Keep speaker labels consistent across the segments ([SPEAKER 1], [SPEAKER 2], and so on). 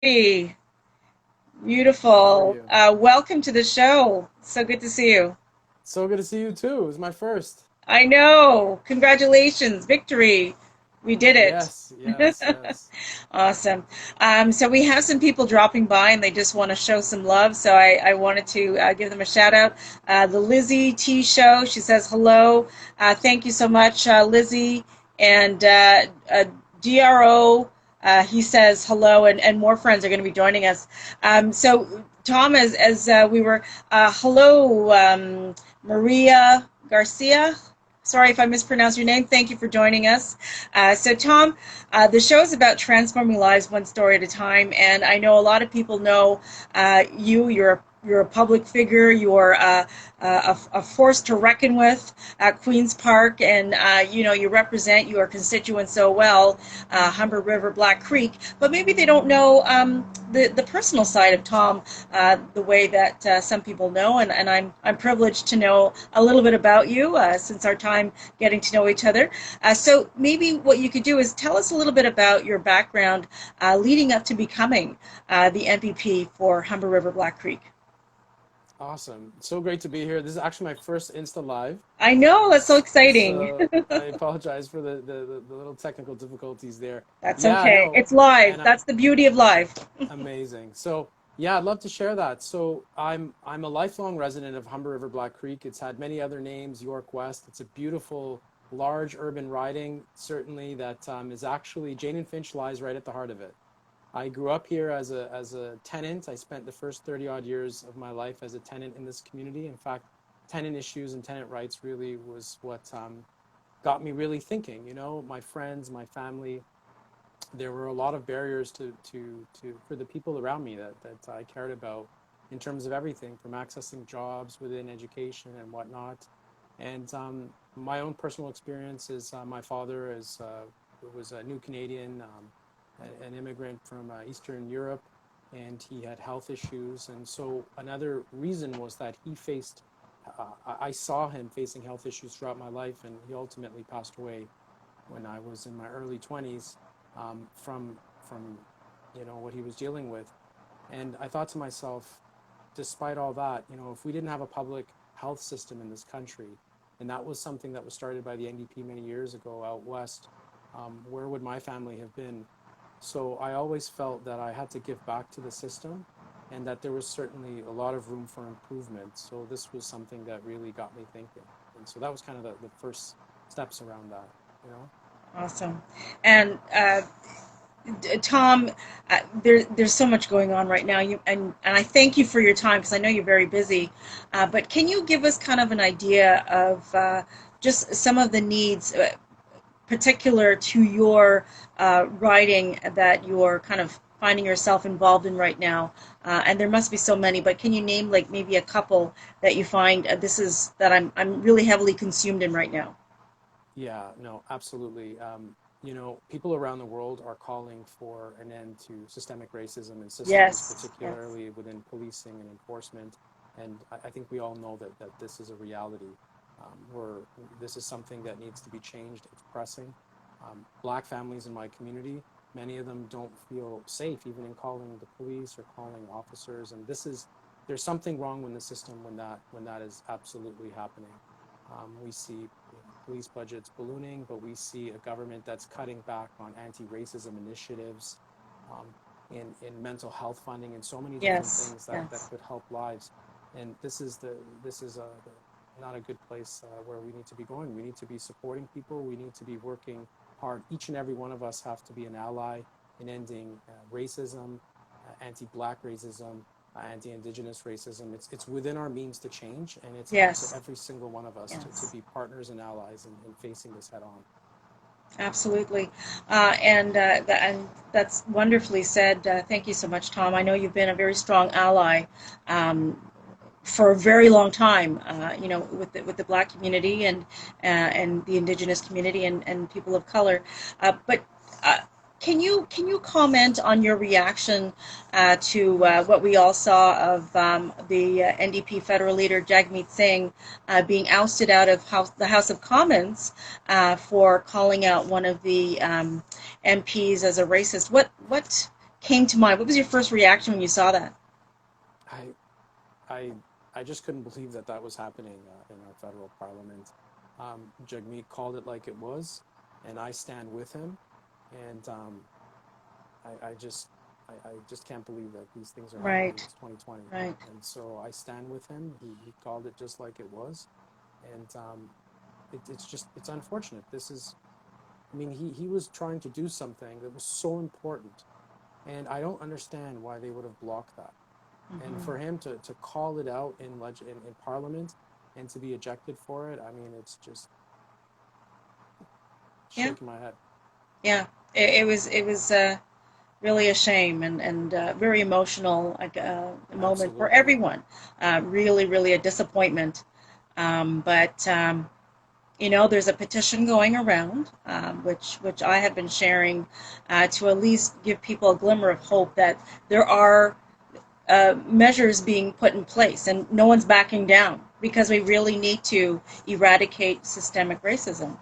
[SPEAKER 1] Hey,
[SPEAKER 2] How are
[SPEAKER 1] beautiful.
[SPEAKER 2] you?
[SPEAKER 1] Welcome to the show. So good to see you.
[SPEAKER 2] So good to see you too. It was my first.
[SPEAKER 1] I know. Congratulations. Victory. We did it.
[SPEAKER 2] Yes, yes, yes.
[SPEAKER 1] Awesome. So we have some people dropping by and they just want to show some love. So I wanted to give them a shout out. The Lizzie T Show, she says hello. Thank you so much, Lizzie. And DRO, he says hello, and more friends are going to be joining us. So, Tom, as we were, hello, Maria Garcia. Sorry if I mispronounced your name. Thank you for joining us. So, Tom, the show is about transforming lives one story at a time, and I know a lot of people know you. You're a public figure. You're a force to reckon with at Queens Park, and you represent your constituents so well, Humber River, Black Creek. But maybe they don't know the personal side of Tom the way that some people know, and I'm privileged to know a little bit about you since our time getting to know each other. So maybe what you could do is tell us a little bit about your background leading up to becoming the MPP for Humber River, Black Creek.
[SPEAKER 2] Awesome. So great to be here. This is actually my first Insta Live.
[SPEAKER 1] I know, that's so exciting.
[SPEAKER 2] So I apologize for the little technical difficulties there.
[SPEAKER 1] That's
[SPEAKER 2] Yeah,
[SPEAKER 1] okay.
[SPEAKER 2] no,
[SPEAKER 1] It's live.
[SPEAKER 2] and
[SPEAKER 1] That's the beauty of live.
[SPEAKER 2] amazing. So yeah, I'd love to share that. So I'm a lifelong resident of Humber River Black Creek. It's had many other names, York West. It's a beautiful, large urban riding, certainly that is actually Jane and Finch lies right at the heart of it. I grew up here as a tenant. I spent the first 30 odd years of my life as a tenant in this community. In fact, tenant issues and tenant rights really was what got me really thinking. You know, my friends, my family, there were a lot of barriers to for the people around me that I cared about in terms of everything from accessing jobs within education and whatnot. And my own personal experience is my father was a new Canadian, an immigrant from Eastern Europe, and he had health issues. And so another reason was that he faced, I saw him facing health issues throughout my life, and he ultimately passed away when I was in my early 20s from what he was dealing with. And I thought to myself, despite all that, if we didn't have a public health system in this country, and that was something that was started by the NDP many years ago out west, where would my family have been? So I always felt that I had to give back to the system and that there was certainly a lot of room for improvement. So this was something that really got me thinking. And so that was kind of the first steps around that, you know?
[SPEAKER 1] Awesome. And Tom, there's so much going on right now. And I thank you for your time because I know you're very busy. But can you give us kind of an idea of just some of the needs particular to your writing that you're kind of finding yourself involved in right now? And there must be so many, but can you name like maybe a couple that you find this is that I'm really heavily consumed in right now?
[SPEAKER 2] Yeah, no, absolutely. People around the world are calling for an end to systemic racism in systems,
[SPEAKER 1] Yes, yes,
[SPEAKER 2] particularly within policing and enforcement. And I think we all know that this is a reality, where this is something that needs to be changed. It's pressing. Black families in my community, many of them don't feel safe even in calling the police or calling officers. And there's something wrong with the system when that is absolutely happening. We see police budgets ballooning, but we see a government that's cutting back on anti-racism initiatives, in mental health funding, and so many different
[SPEAKER 1] yes,
[SPEAKER 2] things that
[SPEAKER 1] yes.
[SPEAKER 2] could help lives. And this is not a good place where we need to be going. We need to be supporting people. We need to be working hard. Each and every one of us have to be an ally in ending racism, anti-black racism, anti-indigenous racism. It's within our means to change, and it's up to
[SPEAKER 1] Yes,
[SPEAKER 2] every single one of us to
[SPEAKER 1] yes,
[SPEAKER 2] be partners and allies in facing this head on.
[SPEAKER 1] absolutely. And that's wonderfully said. Thank you so much, Tom. I know you've been a very strong ally for a very long time, with the Black community and the Indigenous community and people of color. But can you comment on your reaction to what we all saw of the NDP federal leader Jagmeet Singh being ousted out of the House of Commons for calling out one of the MPs as a racist? What came to mind? What was your first reaction when you saw that?
[SPEAKER 2] I I I just couldn't believe that that was happening in our federal parliament. Jagmeet called it like it was, and I stand with him. And I just I just can't believe that these things are happening.
[SPEAKER 1] Right,
[SPEAKER 2] It's 2020,
[SPEAKER 1] right.
[SPEAKER 2] and so I stand with him. He called it just like it was, and it's just it's unfortunate. This is I mean he was trying to do something that was so important, and I don't understand why they would have blocked that. And
[SPEAKER 1] Hmm.
[SPEAKER 2] for him to call it out in Parliament and to be ejected for it, I mean, it's just
[SPEAKER 1] Yeah,
[SPEAKER 2] shaking my head.
[SPEAKER 1] yeah. It was really a shame and very emotional, like moment for
[SPEAKER 2] Absolutely.
[SPEAKER 1] everyone. Really, really a disappointment. But there's a petition going around, which I have been sharing to at least give people a glimmer of hope that there are measures being put in place, and no one's backing down because we really need to eradicate systemic racism.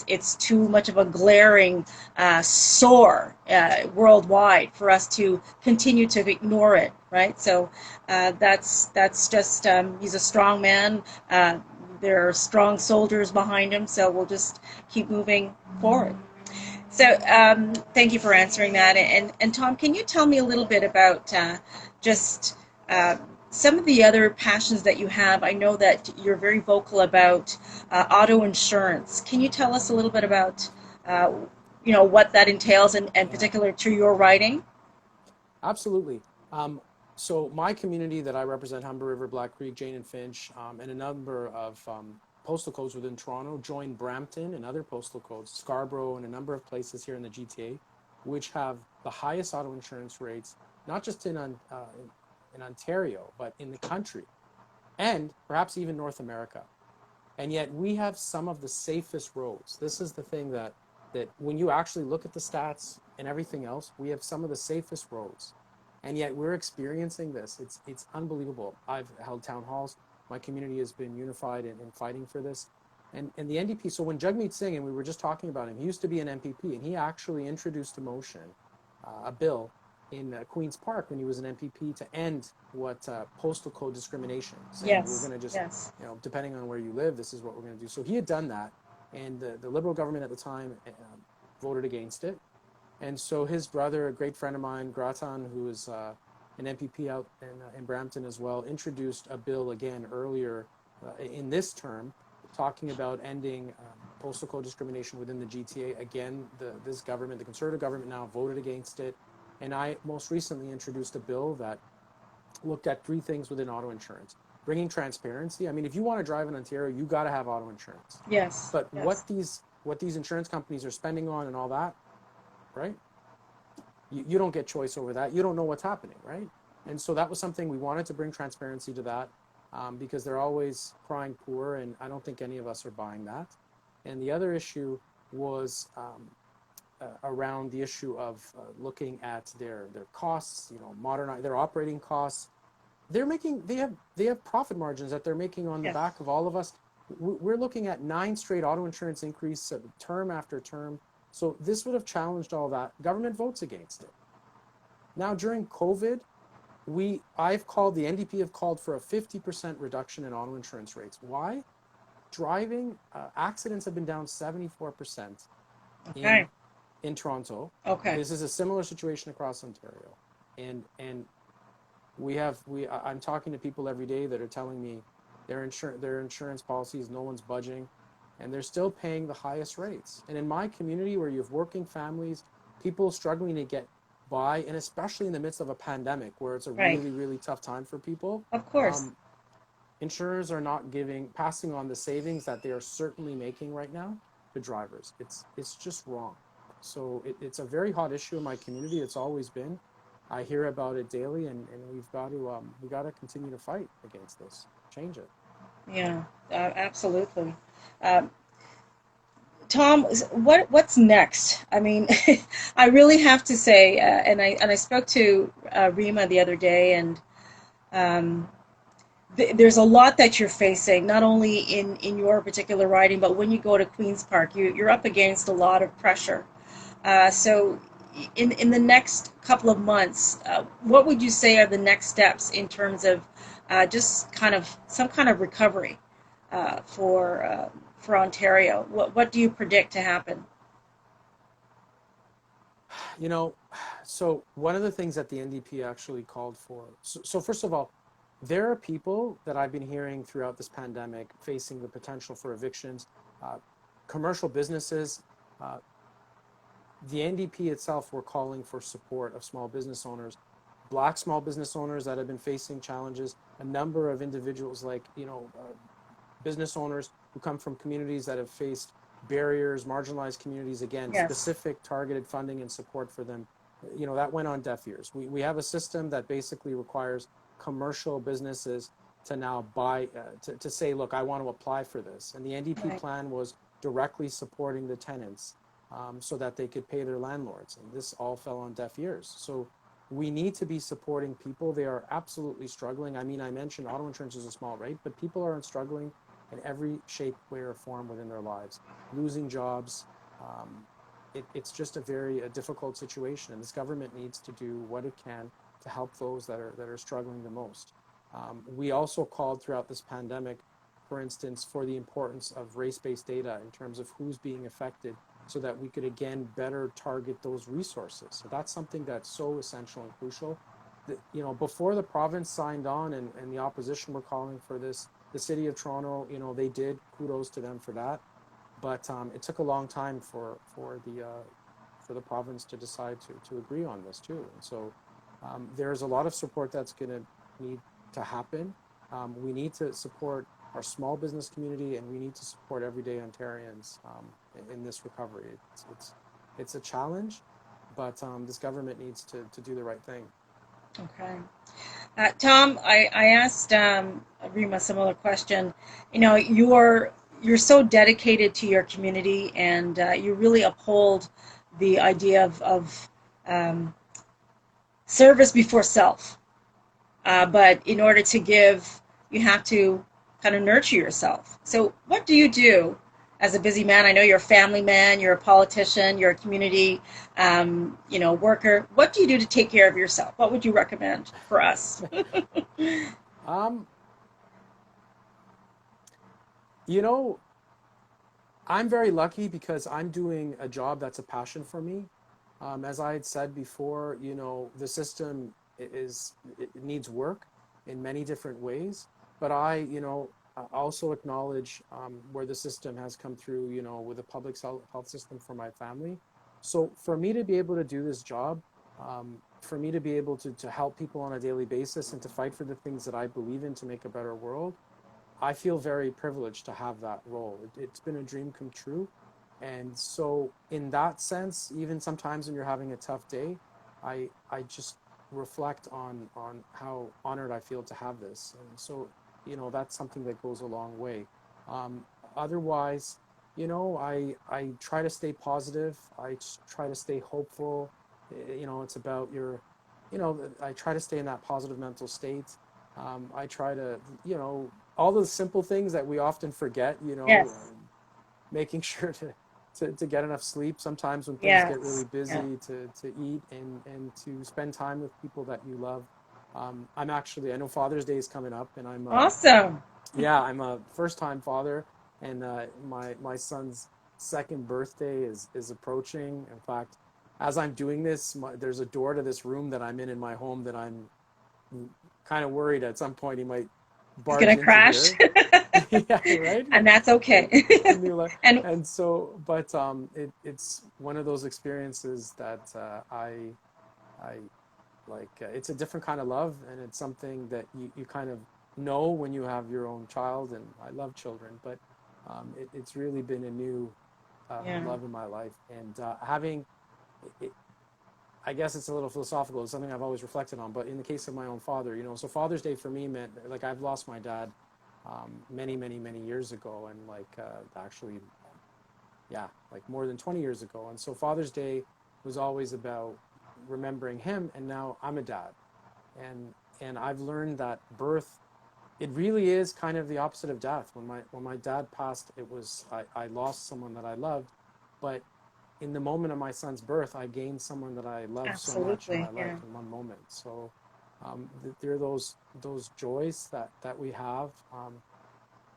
[SPEAKER 1] It's too much of a glaring sore worldwide for us to continue to ignore it, right? So that's just he's a strong man. There are strong soldiers behind him, so we'll just keep moving forward. So thank you for answering that. And Tom, can you tell me a little bit about just uh, some of the other passions that you have? I know that you're very vocal about auto insurance. Can you tell us a little bit about uh, what that entails and
[SPEAKER 2] Yeah,
[SPEAKER 1] particular to your writing?
[SPEAKER 2] absolutely. Um, so my community that I represent, Humber River, Black Creek, Jane and Finch, and a number of postal codes within Toronto, join Brampton and other postal codes, Scarborough, and a number of places here in the GTA, which have the highest auto insurance rates, not just in Ontario, but in the country, and perhaps even North America. And yet we have some of the safest roads. This is the thing that when you actually look at the stats and everything else, we have some of the safest roads. And yet we're experiencing this. It's unbelievable. I've held town halls. My community has been unified in fighting for this. And the NDP, so when Jagmeet Singh, and we were just talking about him, he used to be an MPP, and he actually introduced a motion, a bill in Queen's Park when he was an MPP to end what postal code discrimination, saying we're
[SPEAKER 1] Yes,
[SPEAKER 2] going to just,
[SPEAKER 1] yes,
[SPEAKER 2] depending on where you live, this is what we're going to do. So he had done that, and the Liberal government at the time voted against it. And so his brother, a great friend of mine, Gratan, who is an MPP out in Brampton as well, introduced a bill again earlier in this term, talking about ending postal code discrimination within the GTA. Again, this government, the Conservative government, now voted against it. And I most recently introduced a bill that looked at three things within auto insurance: bringing transparency. I mean, if you want to drive in Ontario, you got to have auto insurance.
[SPEAKER 1] yes,
[SPEAKER 2] But
[SPEAKER 1] yes.
[SPEAKER 2] what these insurance companies are spending on and all that, right? You don't get choice over that. You don't know what's happening, right? And so that was something we wanted to bring transparency to that, because they're always crying poor, and I don't think any of us are buying that. And the other issue was around the issue of looking at their costs, modernize their operating costs. They have profit margins that they're making on the
[SPEAKER 1] Yes.
[SPEAKER 2] back of all of us. We're looking at 9 straight auto insurance increase term after term. So this would have challenged all that. Government votes against it. Now during COVID, the NDP have called for a 50% reduction in auto insurance rates. Why? Driving accidents have been down 74% in
[SPEAKER 1] Okay.
[SPEAKER 2] in Toronto.
[SPEAKER 1] Okay.
[SPEAKER 2] This is a similar situation across Ontario, and I'm talking to people every day that are telling me their insurance policies, no one's budging, and they're still paying the highest rates. And in my community, where you have working families, people struggling to get by, and especially in the midst of a pandemic where it's a
[SPEAKER 1] Right.
[SPEAKER 2] really, really tough time for people,
[SPEAKER 1] Of course.
[SPEAKER 2] um, insurers are not passing on the savings that they are certainly making right now to drivers. It's just wrong. So it's a very hot issue in my community. It's always been. I hear about it daily, and we got to continue to fight against this. Change it.
[SPEAKER 1] Yeah, absolutely. Um, Tom, what's next? I mean, I really have to say, and I spoke to Rima the other day, and um, there's a lot that you're facing, not only in your particular riding, but when you go to Queens Park, you're up against a lot of pressure. So in the next couple of months, what would you say are the next steps in terms of just kind of some kind of recovery for Ontario? What do you predict to happen?
[SPEAKER 2] You know, so one of the things that the NDP actually called for, so first of all, there are people that I've been hearing throughout this pandemic facing the potential for evictions, uh, commercial businesses. Uh, the NDP itself were calling for support of small business owners, Black small business owners that have been facing challenges, a number of individuals like, business owners who come from communities that have faced barriers, marginalized communities, again,
[SPEAKER 1] Yes.
[SPEAKER 2] specific targeted funding and support for them. That went on deaf ears. We have a system that basically requires commercial businesses to now buy, to say, look, I want to apply for this. And the NDP
[SPEAKER 1] Right.
[SPEAKER 2] plan was directly supporting the tenants so that they could pay their landlords. And this all fell on deaf ears. So we need to be supporting people. They are absolutely struggling. I mean, I mentioned auto insurance is a small rate, but people are struggling in every shape, way, or form within their lives, losing jobs. Um, it's just a difficult situation, and this government needs to do what it can to help those that are struggling the most. We also called throughout this pandemic, for instance, for the importance of race-based data in terms of who's being affected, so that we could again better target those resources. So that's something that's so essential and crucial. Before the province signed on and the opposition were calling for this, the city of Toronto, they did, kudos to them for that. But it took a long time for the province to decide to agree on this too. And so there's a lot of support that's going to need to happen. We need to support our small business community, and we need to support everyday Ontarians in this recovery. It's a challenge, but this government needs to do the right thing.
[SPEAKER 1] Okay. Tom, I asked Rima a similar question. You're so dedicated to your community, and you really uphold the idea of um, service before self. But in order to give, you have to kind of nurture yourself. So, what do you do as a busy man? I know you're a family man, you're a politician, you're a community, worker. What do you do to take care of yourself? What would you recommend for us?
[SPEAKER 2] Um, you know, I'm very lucky because I'm doing a job that's a passion for me. As I had said before, the system it needs work in many different ways, but I also acknowledge where the system has come through, with the public health system for my family. So for me to be able to do this job, for me to be able to help people on a daily basis and to fight for the things that I believe in to make a better world, I feel very privileged to have that role. It's been a dream come true. And so in that sense, even sometimes when you're having a tough day, I just reflect on how honored I feel to have this. And so, that's something that goes a long way. Um, Otherwise, I try to stay positive. Try to stay hopeful. It's about I try to stay in that positive mental state. I try to, all the simple things that we often forget,
[SPEAKER 1] Yes,
[SPEAKER 2] making sure to get enough sleep sometimes when things get really
[SPEAKER 1] yes, yeah.
[SPEAKER 2] busy, to eat and to spend time with people that you love. I know Father's Day is coming up, and
[SPEAKER 1] Awesome.
[SPEAKER 2] I'm a first time father, and my son's second birthday is approaching. In fact, as I'm doing this, there's a door to this room that I'm in my home that I'm kind of worried at some point he might
[SPEAKER 1] It's
[SPEAKER 2] barge
[SPEAKER 1] gonna
[SPEAKER 2] into
[SPEAKER 1] crash,
[SPEAKER 2] here. Yeah, right.
[SPEAKER 1] and that's
[SPEAKER 2] And
[SPEAKER 1] okay.
[SPEAKER 2] the new life.
[SPEAKER 1] And
[SPEAKER 2] And so, but it's one of those experiences that I like. It's a different kind of love, and it's something that you kind of know when you have your own child. And I love children, but it's really been a new
[SPEAKER 1] yeah,
[SPEAKER 2] love in my life, and having it, I guess it's a little philosophical. It's something I've always reflected on. But in the case of my own father, so Father's Day for me meant, like, I've lost my dad many, many, many years ago, and actually, yeah, like more than 20 years ago. And so Father's Day was always about remembering him. And now I'm a dad, and I've learned that birth, it really is kind of the opposite of death. When my dad passed, I lost someone that I loved, but in the moment of my son's birth, I gained someone that I love so much in
[SPEAKER 1] Absolutely.
[SPEAKER 2] my life
[SPEAKER 1] Yeah.
[SPEAKER 2] in one moment. So there are those joys that we have,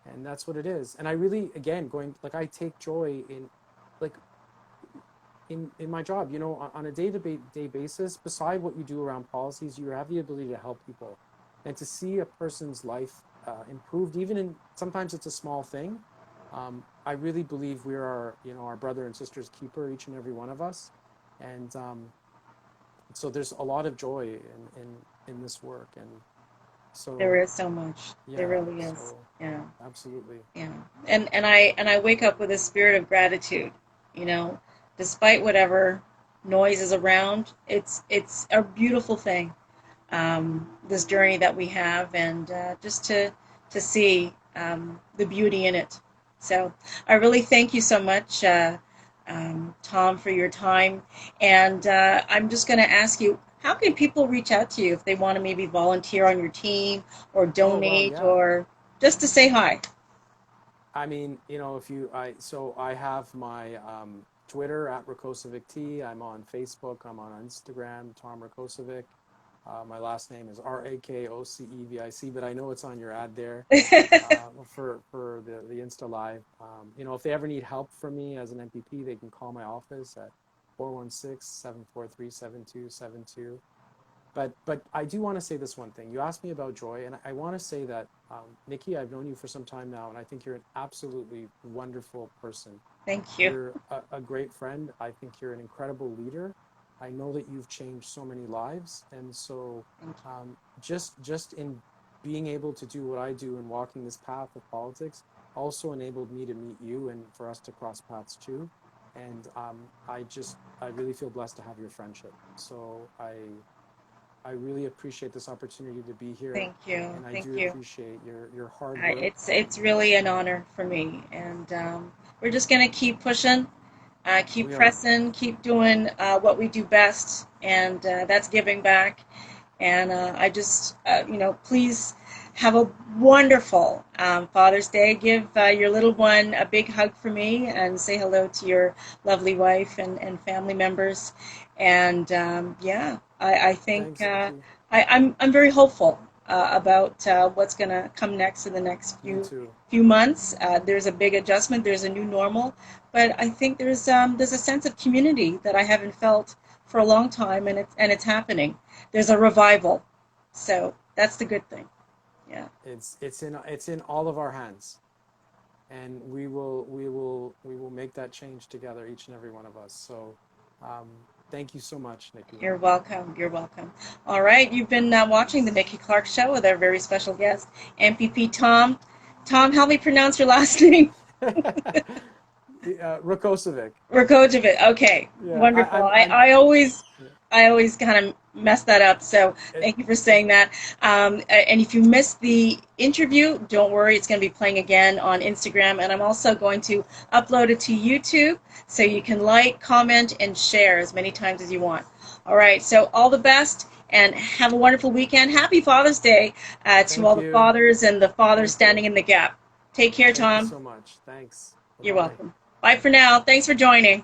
[SPEAKER 2] and that's what it is. And I really, again, going like I take joy in like in my job, you know, on a day-to-day basis, beside what you do around policies, you have the ability to help people and to see a person's life improved, even in sometimes it's a small thing. I really believe we're our, you know, our brother and sister's keeper, each and every one of us. And so there's a lot of joy in this work. And
[SPEAKER 1] There
[SPEAKER 2] so,
[SPEAKER 1] is so much. There
[SPEAKER 2] yeah,
[SPEAKER 1] really is.
[SPEAKER 2] so
[SPEAKER 1] Yeah.
[SPEAKER 2] absolutely.
[SPEAKER 1] Yeah. And I wake up with a spirit of gratitude, you know, despite whatever noise is around. It's a beautiful thing. This journey that we have, and just to see the beauty in it. So I really thank you so much, Tom, for your time. And I'm just going to ask you, how can people reach out to you if they want to maybe volunteer on your team or
[SPEAKER 2] Oh, wow,
[SPEAKER 1] donate
[SPEAKER 2] yeah.
[SPEAKER 1] or just to say hi?
[SPEAKER 2] I mean, you know, if you, so I have my Twitter at Rakocevic T. I'm on Facebook. I'm on Instagram, Tom Rakocevic. My last name is Rakocevic, but I know it's on your ad there for the Insta Live. You know, if they ever need help from me as an MPP, they can call my office at 416-743-7272. But I do want to say this one thing. You asked me about joy, and I want to say that, Nikki, I've known you for some time now, and I think you're an absolutely wonderful person.
[SPEAKER 1] Thank you.
[SPEAKER 2] You're a great friend. I think you're an incredible leader. I know that you've changed so many lives, and so
[SPEAKER 1] Thank you.
[SPEAKER 2] just in being able to do what I do and walking this path of politics also enabled me to meet you and for us to cross paths too. And I really feel blessed to have your friendship. So I really appreciate this opportunity to be here,
[SPEAKER 1] Thank you.
[SPEAKER 2] and I
[SPEAKER 1] Thank
[SPEAKER 2] do
[SPEAKER 1] you.
[SPEAKER 2] appreciate your hard work.
[SPEAKER 1] It's really an honor for me, and we're just gonna keep pushing, keep
[SPEAKER 2] We are.
[SPEAKER 1] pressing, keep doing what we do best, and that's giving back. And I just, please have a wonderful Father's Day. Give your little one a big hug for me, and say hello to your lovely wife and family members. And yeah, I think
[SPEAKER 2] Thanks, Nikki.
[SPEAKER 1] I'm very hopeful about what's going to come next in the next
[SPEAKER 2] Me too.
[SPEAKER 1] few months. There's a big adjustment. There's a new normal, but I think there's a sense of community that I haven't felt for a long time, and it's happening. There's a revival, so that's the good thing. Yeah.
[SPEAKER 2] It's in all of our hands, and we will make that change together, each and every one of us. So, thank you so much, Nikki.
[SPEAKER 1] You're welcome. You're welcome. All right, you've been watching the Nikki Clarke Show with our very special guest, MPP Tom. Tom, help me pronounce your last name.
[SPEAKER 2] Rakocevic.
[SPEAKER 1] Rakocevic. Okay,
[SPEAKER 2] Yeah,
[SPEAKER 1] wonderful.
[SPEAKER 2] I'm. Yeah,
[SPEAKER 1] I always kind of mess that up. So
[SPEAKER 2] it,
[SPEAKER 1] thank you for saying that. And if you missed the interview, don't worry, it's going to be playing again on Instagram, and I'm also going to upload it to YouTube, so you can like, comment, and share as many times as you want. All right. So all the best. And have a wonderful weekend. Happy Father's Day to all
[SPEAKER 2] thank
[SPEAKER 1] the
[SPEAKER 2] you.
[SPEAKER 1] fathers and the fathers
[SPEAKER 2] Thank you.
[SPEAKER 1] standing in the gap. Take care,
[SPEAKER 2] Thank you
[SPEAKER 1] Tom.
[SPEAKER 2] so much. Thanks. Bye
[SPEAKER 1] You're
[SPEAKER 2] bye.
[SPEAKER 1] welcome. Bye for now. Thanks for joining.